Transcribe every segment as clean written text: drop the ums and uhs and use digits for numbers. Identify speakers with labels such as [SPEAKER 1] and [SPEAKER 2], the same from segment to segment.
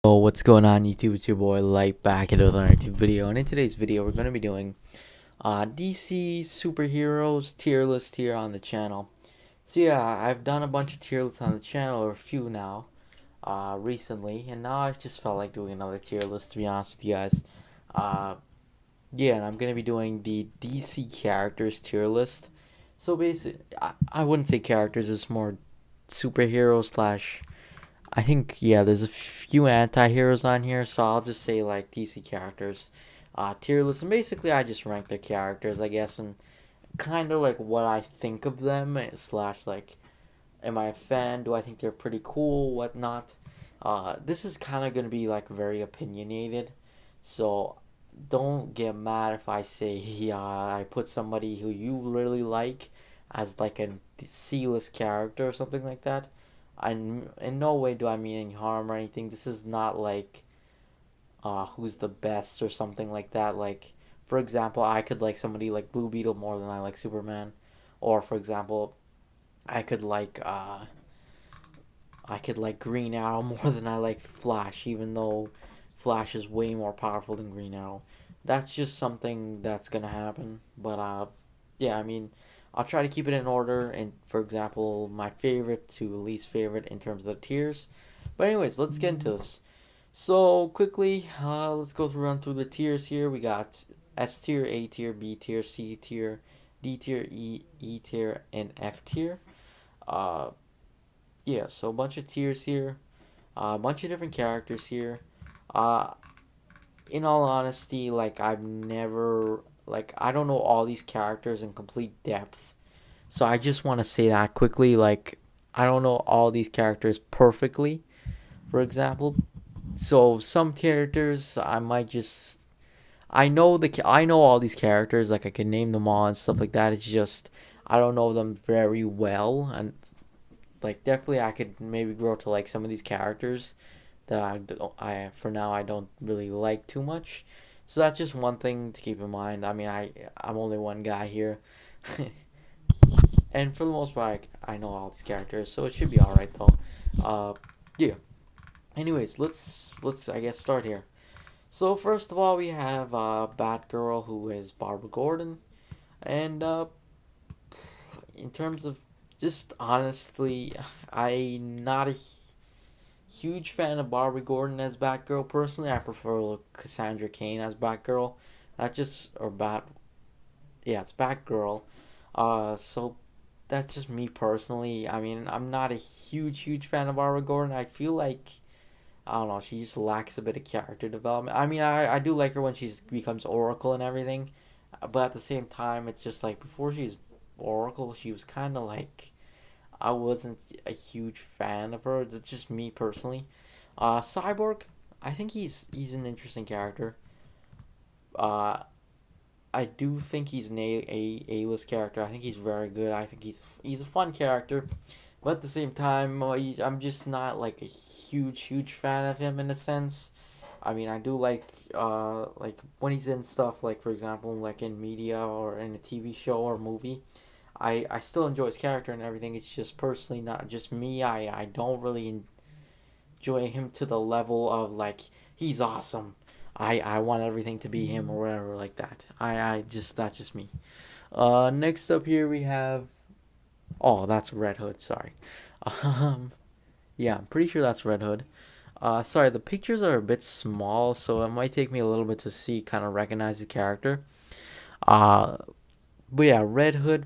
[SPEAKER 1] Oh, what's going on YouTube? It's your boy Light back at another YouTube video, and in today's video we're going to be doing DC superheroes tier list here on the channel. So yeah, I've done a bunch of tier lists on the channel, or a few now, recently, and now I just felt like doing another tier list, to be honest with you guys. Uh, yeah, and I'm going to be doing the DC characters tier list. So basically, I wouldn't say characters, it's more superheroes slash, I think, yeah, there's a few anti-heroes on here, so I'll just say like DC characters tier list. And basically I just rank their characters, I guess, and kind of like what I think of them slash like, am I a fan, do I think they're pretty cool, whatnot. This is kind of going to be like very opinionated, so don't get mad if I say I put somebody who you really like as like a C-list character or something like that. I in no way do I mean any harm or anything. This is not like who's the best or something like that. Like, for example, I could like somebody like Blue Beetle more than I like Superman, or for example, I could like uh I could like Green Arrow more than I like Flash, even though Flash is way more powerful than Green Arrow. That's just something that's gonna happen. But yeah, I mean, I'll try to keep it in order, and for example, my favorite to least favorite in terms of the tiers. But anyways, let's get into this. So quickly, let's go through run through the tiers here. We got S tier, A tier, B tier, C tier, D tier, E tier, and F tier. Uh, yeah, so a bunch of tiers here, a bunch of different characters here. Uh, in all honesty, like I've never like I don't know all these characters in complete depth. So I just want to say that quickly. Like I don't know all these characters perfectly. For example, so some characters I might just I know all these characters. Like I can name them all and stuff like that. It's just I don't know them very well, and like definitely I could maybe grow to like some of these characters that I for now I don't really like too much. So that's just one thing to keep in mind. I mean, I'm only one guy here, and for the most part, I know all these characters, so it should be all right though. Uh, yeah. Anyways, let's I guess start here. So first of all, we have Batgirl, who is Barbara Gordon, and in terms of just honestly, I'm not a huge fan of Barbara Gordon as Batgirl. Personally, I prefer Cassandra Cain as Batgirl. That just or Bat, yeah, it's Batgirl. So that's just me personally. I mean, I'm not a huge fan of Barbara Gordon. I feel like I don't know, she just lacks a bit of character development. I mean, I do like her when she becomes Oracle and everything, but at the same time, it's just like before she's Oracle, she was kind of like I wasn't a huge fan of her. That's just me personally. Cyborg, I think he's an interesting character. Uh, I do think he's an A list character. I think he's very good. I think he's a fun character, but at the same time, I'm just not like a huge fan of him in a sense. I mean, I do like when he's in stuff like for example like in media or in a TV show or movie. I still enjoy his character and everything. It's just personally not just me. I don't really enjoy him to the level of like he's awesome. I want everything to be him or whatever like that. I just that's just me. Next up here we have that's Red Hood. Sorry. Um, yeah, I'm pretty sure that's Red Hood. Sorry, the pictures are a bit small, so it might take me a little bit to see kind of recognize the character. Uh, but yeah, Red Hood,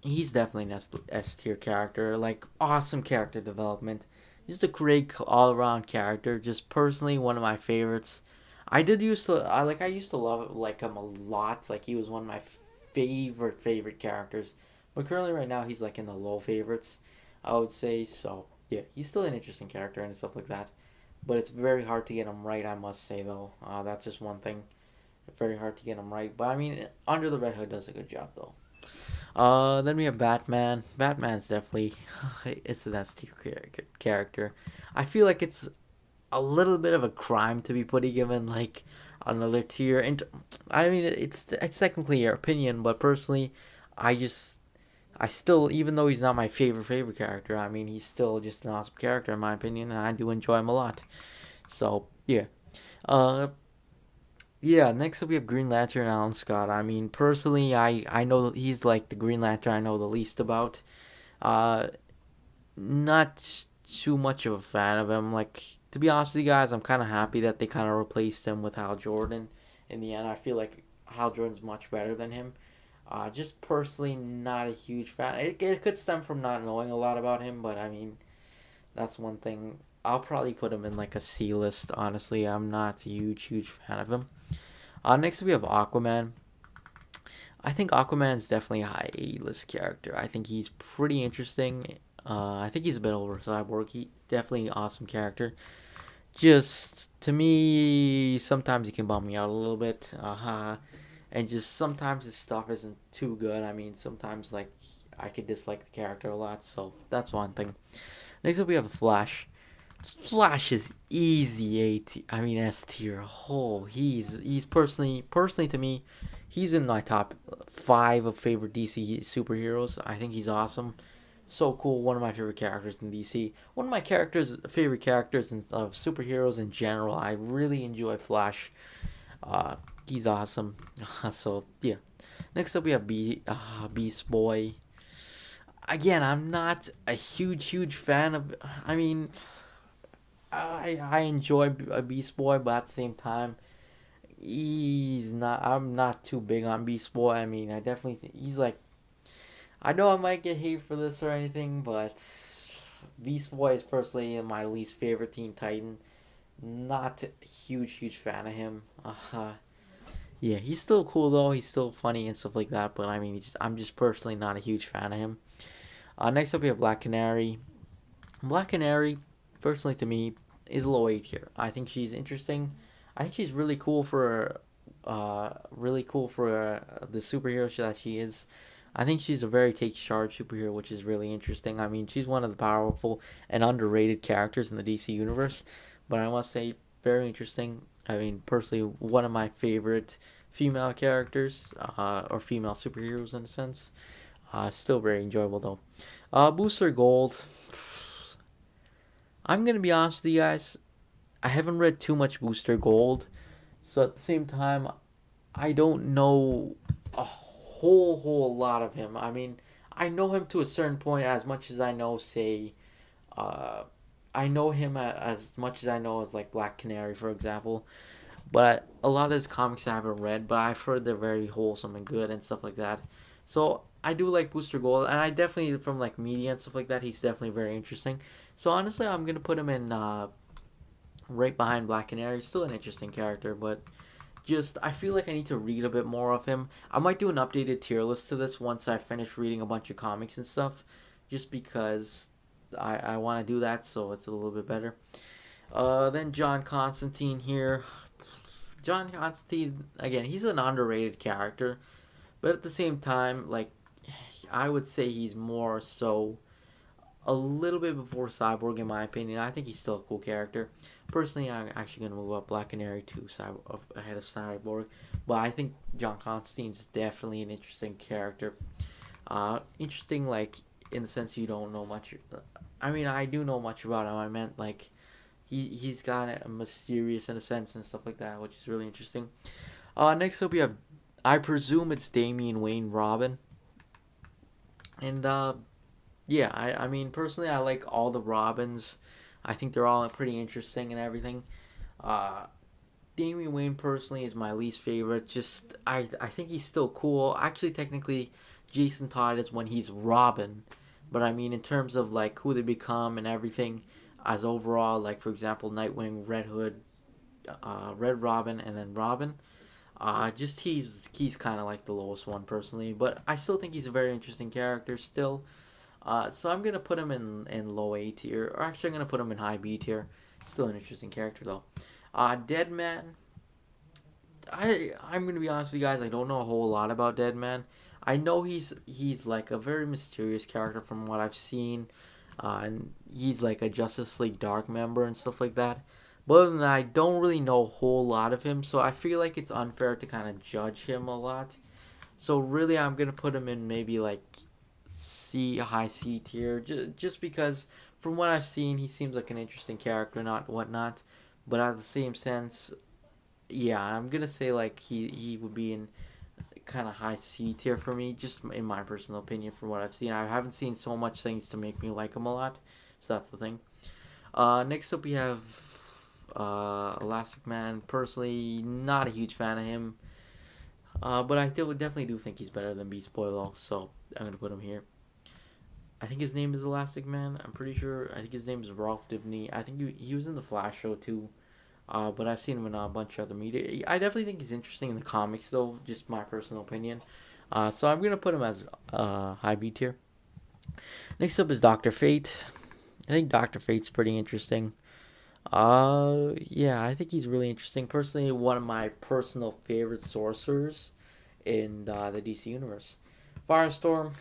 [SPEAKER 1] he's definitely an S tier character. Like awesome character development, just a great all around character. Just personally one of my favorites. I used to love like him a lot. Like he was one of my favorite characters. But currently right now he's like in the low favorites, I would say. So yeah, he's still an interesting character and stuff like that. But it's very hard to get him right, I must say though. That's just one thing. Very hard to get him right. But I mean, Under the Red Hood does a good job though. Then we have Batman. Batman's definitely it's the best character. I feel like it's a little bit of a crime to be putting him in like another tier. And I mean, it's technically your opinion, but personally, I just I still, even though he's not my favorite character, I mean, he's still just an awesome character in my opinion, and I do enjoy him a lot. So yeah. Uh, yeah. Next up, we have Green Lantern Alan Scott. I mean, personally, I know he's like the Green Lantern I know the least about. Uh, not too much of a fan of him. Like, to be honest with you guys, I'm kind of happy that they kind of replaced him with Hal Jordan. In the end, I feel like Hal Jordan's much better than him. Just personally, not a huge fan. It could stem from not knowing a lot about him, but I mean, that's one thing. I'll probably put him in like a C list. Honestly, I'm not a huge fan of him. Next we have Aquaman. I think Aquaman is definitely a high A list character. I think he's pretty interesting. I think he's a bit over Cyborg. He definitely an awesome character. Just to me, sometimes he can bum me out a little bit. And just sometimes his stuff isn't too good. I mean, sometimes like I could dislike the character a lot. So that's one thing. Next up, we have Flash. Flash is easy A tier. I mean S tier. Oh, he's personally to me, he's in my top 5 of favorite DC superheroes. I think he's awesome. So cool. One of my favorite characters in DC. One of my favorite characters of superheroes in general. I really enjoy Flash. Uh, he's awesome. So yeah. Next up we have Beast Boy. Again, I'm not a huge fan of. I mean, I enjoy a Beast Boy, but at the same time, he's not. I'm not too big on Beast Boy. I mean, I definitely think he's like. I know I might get hate for this or anything, but Beast Boy is personally my least favorite Teen Titan. Not a huge fan of him. Yeah, he's still cool though. He's still funny and stuff like that. But I mean, I'm just personally not a huge fan of him. Next up, we have Black Canary. Black Canary, personally to me, is low A tier. I think she's interesting. I think she's really cool for the superhero that she is. I think she's a very takes charge superhero, which is really interesting. I mean, she's one of the powerful and underrated characters in the DC universe, but I must say, very interesting. I mean, personally, one of my favorite female characters, or female superheroes in a sense. Still very enjoyable though. Booster Gold. I'm gonna be honest with you guys. I haven't read too much Booster Gold, so at the same time, I don't know a whole lot of him. I mean, I know him to a certain point, as much as I know, say, uh, I know him as much as I know as like Black Canary, for example. But a lot of his comics I haven't read, but I've heard they're very wholesome and good and stuff like that. So I do like Booster Gold, and I definitely from like media and stuff like that, he's definitely very interesting. So honestly, I'm gonna put him in right behind Black Canary. Still an interesting character, but just I feel like I need to read a bit more of him. I might do an updated tier list to this once I finish reading a bunch of comics and stuff, just because I want to do that, so it's a little bit better. Then John Constantine here. John Constantine, again, he's an underrated character, but at the same time, like, I would say he's more so a little bit before Cyborg, in my opinion. I think he's still a cool character. Personally, I'm actually going to move up Black Canary to Cyborg, ahead of Cyborg, but I think John Constantine's definitely an interesting character. Interesting, like, in the sense you don't know much. I mean, I do know much about him. I meant, like, he's got a mysterious in a sense and stuff like that, which is really interesting. Next up we have, I presume it's Damian Wayne Robin, and yeah, I mean personally I like all the Robins. I think they're all pretty interesting and everything. Uh, Damian Wayne personally is my least favorite. Just I think he's still cool. Actually, technically, Jason Todd is when he's Robin, but I mean in terms of like who they become and everything, as overall, like for example, Nightwing, Red Hood, Red Robin, and then Robin. Just he's kind of like the lowest one personally, but I still think he's a very interesting character still. So I'm gonna put him in low A tier, or actually I'm gonna put him in high B tier. Still an interesting character though. Deadman. I'm gonna be honest with you guys. I don't know a whole lot about Deadman. I know he's like a very mysterious character from what I've seen, and he's like a Justice League Dark member and stuff like that. But other than that, I don't really know a whole lot of him, so I feel like it's unfair to kind of judge him a lot. So really, I'm gonna put him in maybe like high C tier, just because from what I've seen, he seems like an interesting character, not whatnot. But at the same sense, yeah, I'm gonna say like he would be in kind of high C tier for me, just in my personal opinion from what I've seen. I haven't seen so much things to make me like him a lot, so that's the thing. Next up we have Elastic Man. Personally, not a huge fan of him, but I definitely do think he's better than Beast Boy though, so I'm gonna put him here. I think his name is Elastic Man. I'm pretty sure. I think his name is Ralph Dibny. I think he was in the Flash show too. But I've seen him in a bunch of other media. I definitely think he's interesting in the comics, though. Just my personal opinion. So I'm gonna put him as high B tier. Next up is Doctor Fate. I think Doctor Fate's pretty interesting. Yeah, I think he's really interesting. Personally, one of my personal favorite sorcerers in the DC universe. Firestorm.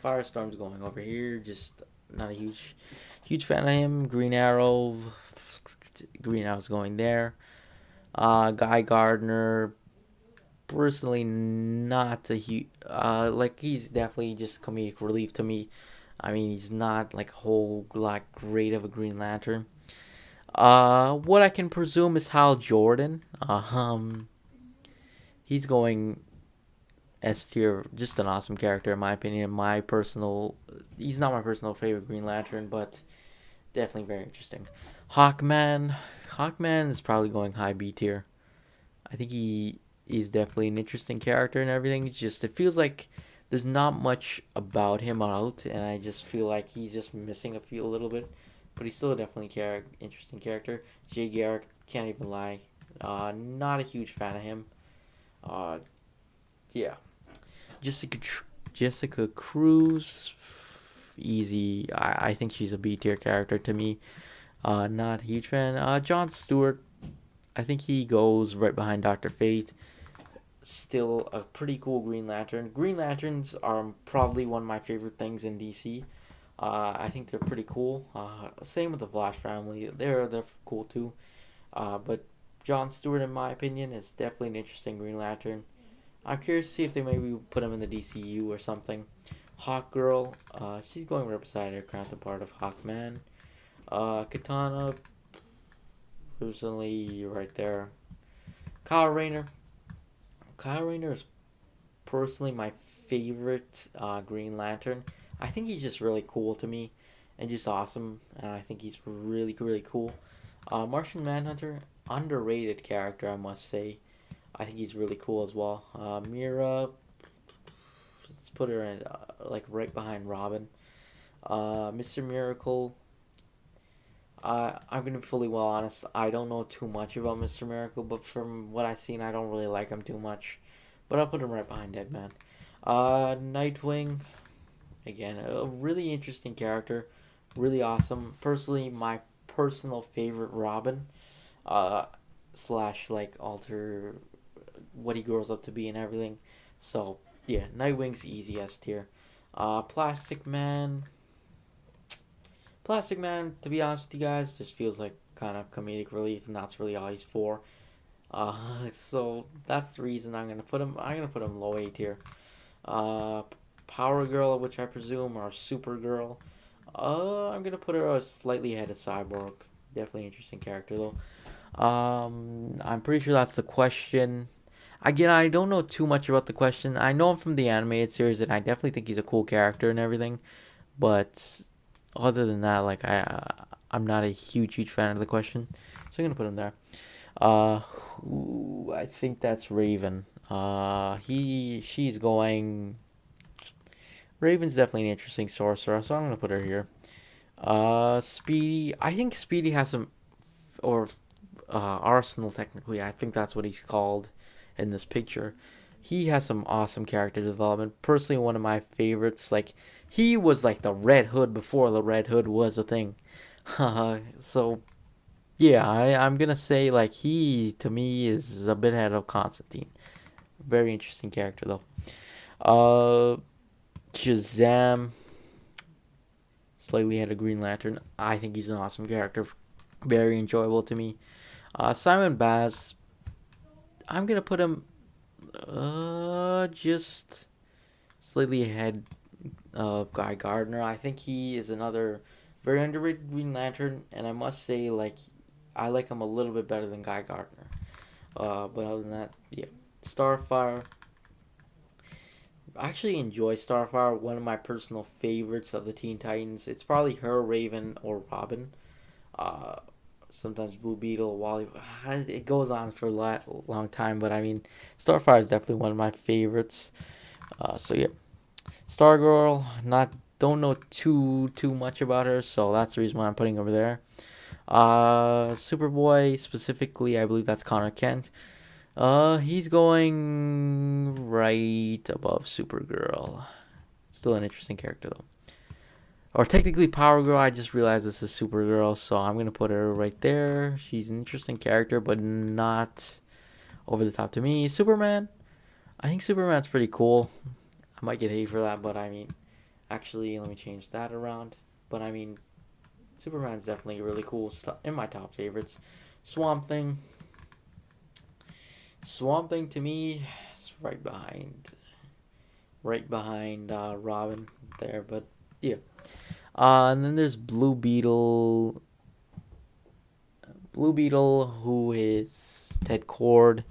[SPEAKER 1] Firestorm's going over here. Just not a huge fan of him. Green Arrow. Green Arrow's going there. Guy Gardner, personally not a huge, like he's definitely just comedic relief to me. I mean, he's not like a whole lot great of a Green Lantern. What I can presume is Hal Jordan. He's going S tier, just an awesome character in my opinion. He's not my personal favorite Green Lantern, but definitely very interesting. Hawkman, Hawkman is probably going high B tier. I think he is definitely an interesting character and everything. It's just it feels like there's not much about him out, and I just feel like he's just missing a little bit. But he's still definitely interesting character. Jay Garrick, can't even lie, not a huge fan of him. Uh, yeah, Jessica Jessica Cruz, easy. I think she's a B tier character to me. Not a huge fan. John Stewart, I think he goes right behind Doctor Fate. Still a pretty cool Green Lantern. Green Lanterns are probably one of my favorite things in DC. I think they're pretty cool. Same with the Flash family. They're cool too. But John Stewart, in my opinion, is definitely an interesting Green Lantern. I'm curious to see if they maybe put him in the DCU or something. Hawk Girl, she's going right beside her counterpart of Hawkman. Katana, personally, right there. Kyle Rayner. Kyle Rayner is personally my favorite Green Lantern. I think he's just really cool to me and just awesome. And I think he's really, really cool. Martian Manhunter, underrated character, I must say. I think he's really cool as well. Mira, let's put her in like right behind Robin. Mr. Miracle. I'm gonna be fully well honest. I don't know too much about Mr. Miracle, but from what I've seen, I don't really like him too much. But I'll put him right behind Deadman. Nightwing, again, a really interesting character, really awesome. Personally, my personal favorite Robin, slash like alter what he grows up to be and everything. So yeah, Nightwing's easy S tier. Plastic Man. Plastic Man, to be honest with you guys, just feels like kind of comedic relief, and that's really all he's for. So that's the reason I'm gonna put him. I'm gonna put him low A tier. Uh, Power Girl, which I presume, or Supergirl. I'm gonna put her slightly ahead of Cyborg. Definitely interesting character though. I'm pretty sure that's the question. Again, I don't know too much about the question. I know him from the animated series, and I definitely think he's a cool character and everything. But other than that, like I'm not a huge fan of the question, so I'm gonna put him there. I think that's Raven. She's going. Raven's definitely an interesting sorcerer, so I'm gonna put her here. Speedy. I think Speedy has some, or Arsenal technically. I think that's what he's called in this picture. He has some awesome character development. Personally, one of my favorites. Like he was like the Red Hood before the Red Hood was a thing. So yeah, I'm gonna say like he to me is a bit ahead of Constantine. Very interesting character though. Shazam, slightly ahead of Green Lantern. I think he's an awesome character. Very enjoyable to me. Simon Baz, I'm gonna put him just slightly ahead of Guy Gardner. I think he is another very underrated Green Lantern, and I must say, like, I like him a little bit better than Guy Gardner. But other than that, yeah. Starfire. I actually enjoy Starfire. One of my personal favorites of the Teen Titans. It's probably her, Raven, or Robin. Uh, Sometimes Blue Beetle, Wally. It goes on for a long time, but I mean, Starfire is definitely one of my favorites. So yeah, Stargirl. Not don't know too much about her, so that's the reason why I'm putting her over there. Superboy specifically, I believe that's Connor Kent. He's going right above Supergirl. Still an interesting character though. Or technically Power Girl. I just realized this is Supergirl, so I'm gonna put her right there. She's an interesting character, but not over the top to me. Superman. I think Superman's pretty cool. I might get hate for that, but I mean, actually, let me change that around. But I mean, Superman's definitely really cool. In my top favorites. Swamp Thing. Swamp Thing to me is right behind Robin there. But yeah. And then there's Blue Beetle. Blue Beetle, who is Ted Cord.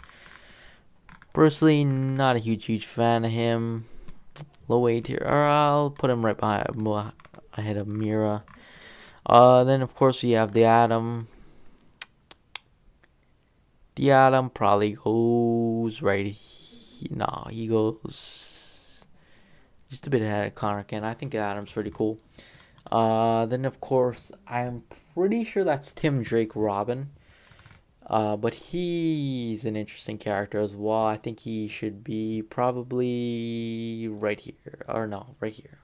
[SPEAKER 1] Personally, not a huge fan of him. Low A tier. Or I'll put him right ahead of Mira. Then of course we have the Atom. The Atom probably goes right. No, he goes just a bit ahead of Connor Kent. I think Atom's pretty cool. Then of course I'm pretty sure that's Tim Drake Robin. But he's an interesting character as well. I think he should be probably right here. Or no, right here.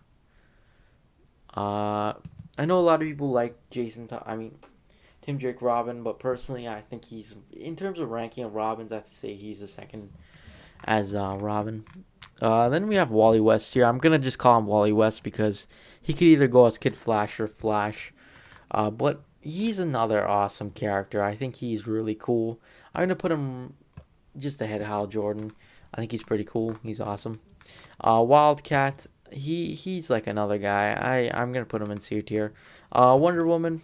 [SPEAKER 1] Uh, I know a lot of people like Tim Drake Robin, but personally, I think he's, in terms of ranking of Robins, I have to say he's the second as Robin. Then we have Wally West here. I'm going to just call him Wally West because he could either go as Kid Flash or Flash. But he's another awesome character. I think he's really cool. I'm going to put him just ahead of Hal Jordan. I think he's pretty cool. He's awesome. Wildcat, he's like another guy. I'm going to put him in C tier. Wonder Woman,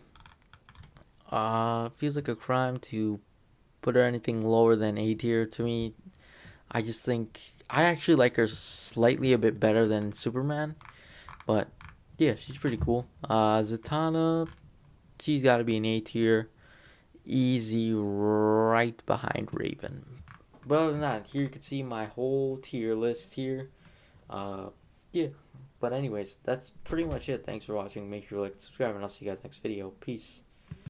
[SPEAKER 1] feels like a crime to put her anything lower than A tier to me. I just think I actually like her slightly a bit better than Superman, but yeah, she's pretty cool. Zatanna, she's got to be an A tier, easy, right behind Raven. But other than that, here you can see my whole tier list here. Uh, yeah. But anyways, that's pretty much it. Thanks for watching. Make sure to like, subscribe, and I'll see you guys next video. Peace.